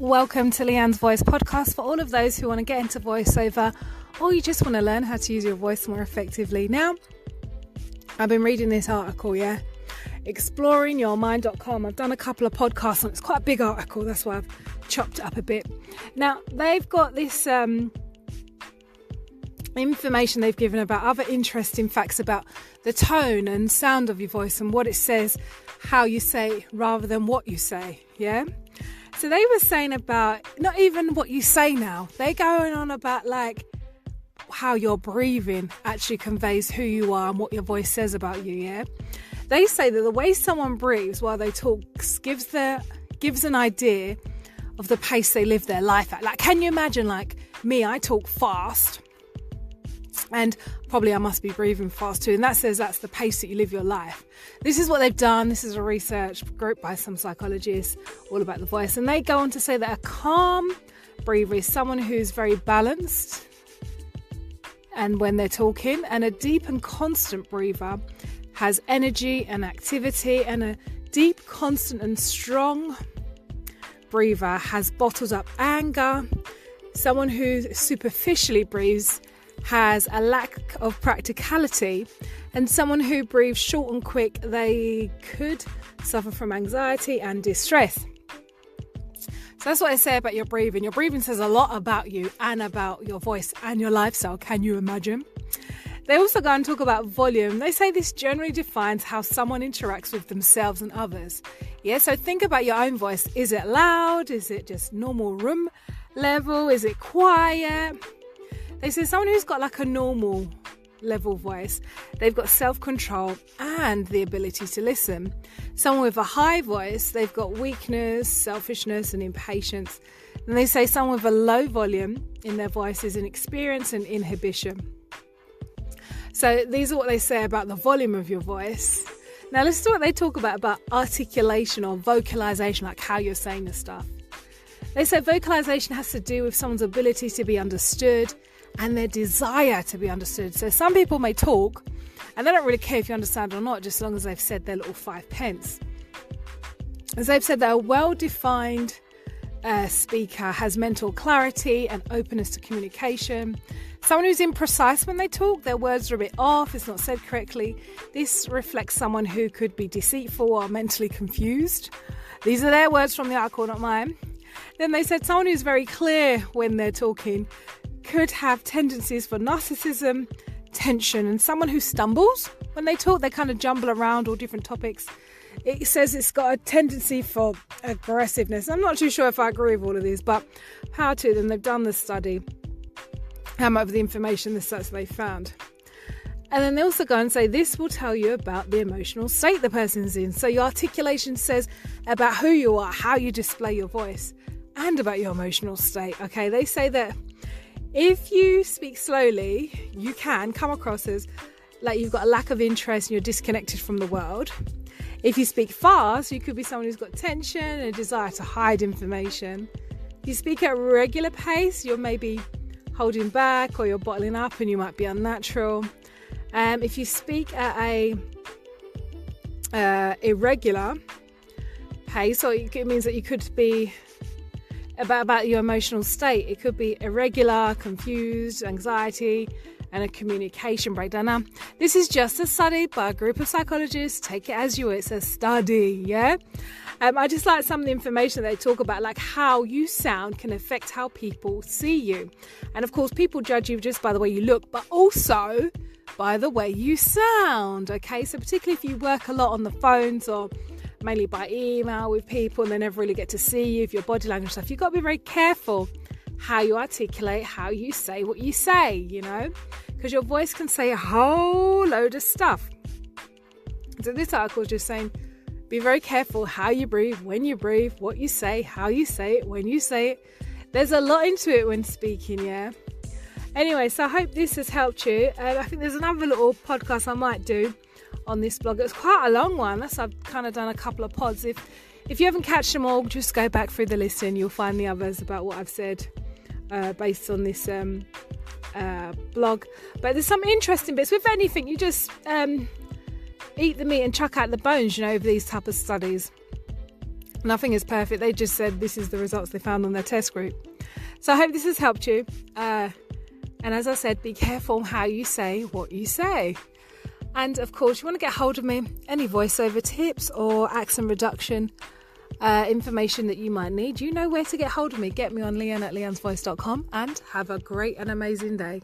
Welcome to Leanne's Voice podcast for all of those who want to get into voiceover or you just want to learn how to use your voice more effectively. Now, I've been reading this article, exploringyourmind.com. I've done a couple of podcasts on it. It's quite a big article, that's why I've chopped it up a bit. Now, they've got this information they've given about other interesting facts about the tone and sound of your voice and what it says, how you say rather than what you say, So they were saying about not even what you say now. They're going on about like how your breathing actually conveys who you are and what your voice says about you, They say that the way someone breathes while they talk gives an idea of the pace they live their life at. Like, can you imagine, like me, I talk fast and probably I must be breathing fast too. And that says that's the pace that you live your life. This is what they've done. This is a research group by some psychologists all about the voice. And they go on to say that a calm breather is someone who's very balanced and when they're talking, and a deep and constant breather has energy and activity, and a deep, constant and strong breather has bottled up anger. Someone who superficially breathes has a lack of practicality, and someone who breathes short and quick, they could suffer from anxiety and distress. So that's what I say about your breathing. Your breathing says a lot about you and about your voice and your lifestyle. Can you imagine? They also go and talk about volume. They say this generally defines how someone interacts with themselves and others. So think about your own voice. Is it loud? Is it just normal room level? Is it quiet? They say someone who's got like a normal level voice, they've got self-control and the ability to listen. Someone with a high voice, they've got weakness, selfishness and impatience. And they say someone with a low volume in their voice is inexperience and inhibition. So these are what they say about the volume of your voice. Now listen to what they talk about articulation or vocalization, like how you're saying the stuff. They say vocalization has to do with someone's ability to be understood and their desire to be understood. So some people may talk and they don't really care if you understand or not, just as long as they've said their little 5 pence. As they've said, that a well-defined speaker has mental clarity and openness to communication. Someone who's imprecise when they talk, their words are a bit off, it's not said correctly. This reflects someone who could be deceitful or mentally confused. These are their words from the article, not mine. Then they said someone who's very clear when they're talking could have tendencies for narcissism, tension, and someone who stumbles when they talk. They kind of jumble around all different topics. It says it's got a tendency for aggressiveness. I'm not too sure if I agree with all of these, but how to them? They've done the study, how much of the information that they found. And then they also go and say this will tell you about the emotional state the person's in. So your articulation says about who you are, how you display your voice, and about your emotional state. Okay, they say that if you speak slowly, you can come across as like you've got a lack of interest and you're disconnected from the world. If you speak fast, you could be someone who's got tension and a desire to hide information. If you speak at a regular pace, you're maybe holding back or you're bottling up and you might be unnatural. If you speak at a irregular pace, or it means that you could be about your emotional state. It could be irregular, confused, anxiety, and a communication breakdown. Now, this is just a study by a group of psychologists. Take it as you will. It's a study, I just like some of the information they talk about, like how you sound can affect how people see you. And of course, people judge you just by the way you look, but also by the way you sound, okay? So particularly if you work a lot on the phones or mainly by email with people and they never really get to see you, if your body language stuff, you've got to be very careful how you articulate, how you say what you say, because your voice can say a whole load of stuff. So this article is just saying, be very careful how you breathe, when you breathe, what you say, how you say it, when you say it. There's a lot into it when speaking, Anyway, so I hope this has helped you. I think there's another little podcast I might do on this blog. It's quite a long one. That's I've kind of done a couple of pods. If you haven't catched them all, just go back through the list and you'll find the others about what I've said based on this blog. But there's some interesting bits. With anything, you just eat the meat and chuck out the bones, over these type of studies. Nothing is perfect. They just said this is the results they found on their test group. So I hope this has helped you. And as I said, be careful how you say what you say. And of course, you want to get hold of me, any voiceover tips or accent reduction information that you might need, you know where to get hold of me. Get me on leanne@leannesvoice.com and have a great and amazing day.